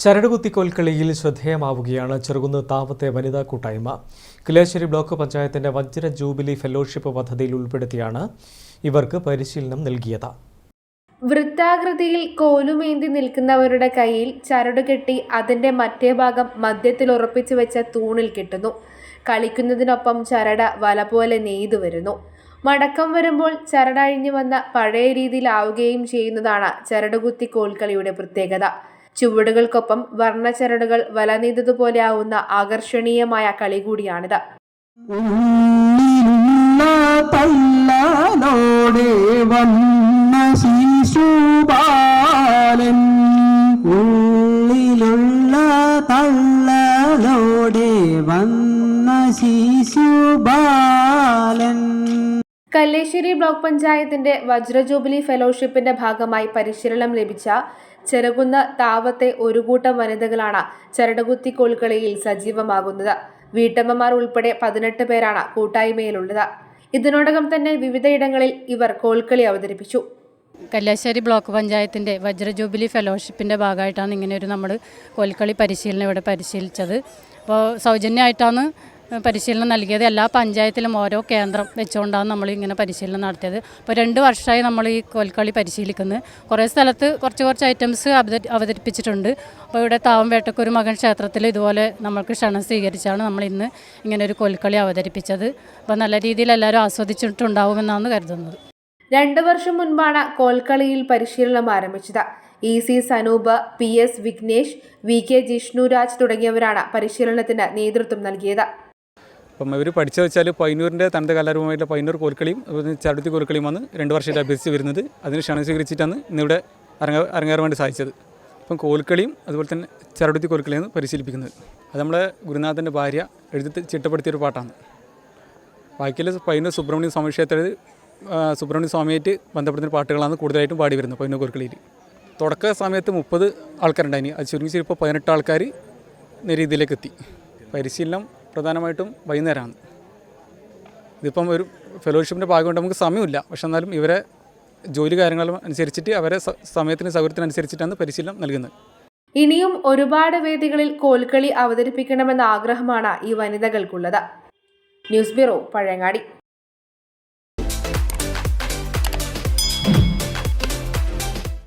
ചരടുകുത്തി കോൽക്കളിയിൽ ശ്രദ്ധേയമാവുകയാണ് ചെറുകുന്ന് താവത്തെ വനിതാ കൂട്ടായ്മ. കിലേശ്ശേരി ബ്ലോക്ക് പഞ്ചായത്തിന്റെ വജ്ര ജൂബിലി ഫെലോഷിപ്പ് പദ്ധതിയിൽ ഉൾപ്പെടുത്തിയാണ് ഇവർക്ക് പരിശീലനം നൽകിയത്. വൃത്താകൃതിയിൽ കോലുമേന്തി നിൽക്കുന്നവരുടെ കയ്യിൽ ചരട് കെട്ടി അതിന്റെ മറ്റേ ഭാഗം മധ്യത്തിൽ ഉറപ്പിച്ചു വെച്ച തൂണിൽ കെട്ടുന്നു. കളിക്കുന്നതിനൊപ്പം ചരട് വല പോലെ നെയ്തു വരുന്നു. മടക്കം വരുമ്പോൾ ചരടഴിഞ്ഞു വന്ന പഴയ രീതിയിലാവുകയും ചെയ്യുന്നതാണ് ചരടുകുത്തി കോൽക്കളിയുടെ പ്രത്യേകത. ചുവടുകൾക്കൊപ്പം വർണ്ണച്ചരടുകൾ വല നെയ്തതുപോലെ ആവുന്ന ആകർഷണീയമായ കളി കൂടിയാണിത്. കല്ലേശ്ശേരി ബ്ലോക്ക് പഞ്ചായത്തിന്റെ വജ്ര ജൂബിലി ഫെലോഷിപ്പിന്റെ ഭാഗമായി പരിശീലനം ലഭിച്ച ചെറുകുന്ന് താവത്തെ ഒരു കൂട്ടം വനിതകളാണ് ചരടുകുത്തി കോൽക്കളിയിൽ സജീവമാകുന്നത്. വീട്ടമ്മമാർ ഉൾപ്പെടെ 18 പേരാണ് കൂട്ടായ്മയിലുള്ളത്. ഇതിനോടകം തന്നെ വിവിധയിടങ്ങളിൽ ഇവർ കോൽക്കളി അവതരിപ്പിച്ചു. കല്ലേശ്ശേരി ബ്ലോക്ക് പഞ്ചായത്തിൻ്റെ വജ്ര ജൂബിലി ഫെലോഷിപ്പിൻ്റെ ഭാഗമായിട്ടാണ് ഇങ്ങനെയൊരു നമ്മൾ കോൽക്കളി പരിശീലനം ഇവിടെ പരിശീലിച്ചത്. അപ്പോൾ സൗജന്യമായിട്ടാണ് പരിശീലനം നൽകിയത്. എല്ലാ പഞ്ചായത്തിലും ഓരോ കേന്ദ്രം വെച്ചുകൊണ്ടാണ് നമ്മൾ ഇങ്ങനെ പരിശീലനം നടത്തിയത്. അപ്പോൾ 2 വർഷമായി നമ്മൾ ഈ കോൽക്കളി പരിശീലിക്കുന്നത്. കുറേ സ്ഥലത്ത് കുറച്ച് ഐറ്റംസ് അവതരിപ്പിച്ചിട്ടുണ്ട്. അപ്പോൾ ഇവിടെ താവം വേട്ടക്കൊരു മകൻ ക്ഷേത്രത്തിൽ ഇതുപോലെ നമ്മൾക്ക് ക്ഷണം സ്വീകരിച്ചാണ് നമ്മൾ ഇന്ന് ഇങ്ങനെ ഒരു കോൽക്കളി അവതരിപ്പിച്ചത്. അപ്പോൾ നല്ല രീതിയിൽ എല്ലാവരും ആസ്വദിച്ചിട്ടുണ്ടാവുമെന്നാണ് കരുതുന്നത്. 2 വർഷം മുൻപാണ് കോൽക്കളിയിൽ പരിശീലനം ആരംഭിച്ചത്. EC Sanoop, PS Vignesh, VK Jishnuraj തുടങ്ങിയവരാണ് പരിശീലനത്തിന് നേതൃത്വം നൽകിയത്. അപ്പം ഇവർ പഠിച്ചു വെച്ചാൽ പയ്യന്നൂരിൻ്റെ തനത് കലാരൂപമായിട്ടുള്ള പയ്യന്നൂർ കോൽക്കളിയും ചരടുകുത്തി കോൽക്കളിയുമാണ് 2 വർഷമായിട്ട് അഭ്യസിച്ച് വരുന്നത്. അതിന് ക്ഷണം സ്വീകരിച്ചിട്ടാണ് ഇന്നിവിടെ അരങ്ങേറാൻ വേണ്ടി സാധിച്ചത്. അപ്പം കോൽക്കളിയും അതുപോലെ തന്നെ ചരടുകുത്തി കോൽക്കളിയാണ് പരിശീലിപ്പിക്കുന്നത്. അത് നമ്മുടെ ഗുരുനാഥൻ്റെ ഭാര്യ എഴുതി ചിട്ടപ്പെടുത്തിയൊരു പാട്ടാണ്. ബാക്കിയുള്ള പയ്യന്നൂർ സുബ്രഹ്മണ്യ സ്വാമി ക്ഷേത്രത്തിൽ സുബ്രഹ്മണ്യ സ്വാമിയായിട്ട് ബന്ധപ്പെടുന്ന പാട്ടുകളാണ് കൂടുതലായിട്ടും പാടി വരുന്നത് പയ്യന്നൂർ കോൽക്കളിയിൽ. തുടക്ക സമയത്ത് 30 ആൾക്കാരുണ്ടായിന്. അത് ചുരുങ്ങി ഇപ്പോൾ 18 ആൾക്കാർ രീതിയിലേക്ക് എത്തി. പരിശീലനം പ്രധാനമായിട്ടും വൈകുന്നേരമാണ്. ഇതിപ്പം ഒരു ഫെലോഷിപ്പിൻ്റെ ഭാഗമായിട്ട് നമുക്ക് സമയമില്ല. പക്ഷെ എന്നാലും ഇവരെ ജോലി കാര്യങ്ങളും അനുസരിച്ചിട്ട് അവരെ സമയത്തിന് സൗകര്യത്തിനനുസരിച്ചിട്ടാണ് പരിശീലനം നൽകുന്നത്. ഇനിയും ഒരുപാട് വേദികളിൽ കോൽക്കളി അവതരിപ്പിക്കണമെന്ന ആഗ്രഹമാണ് ഈ വനിതകൾക്കുള്ളത്. News bureau, Pazhayangadi.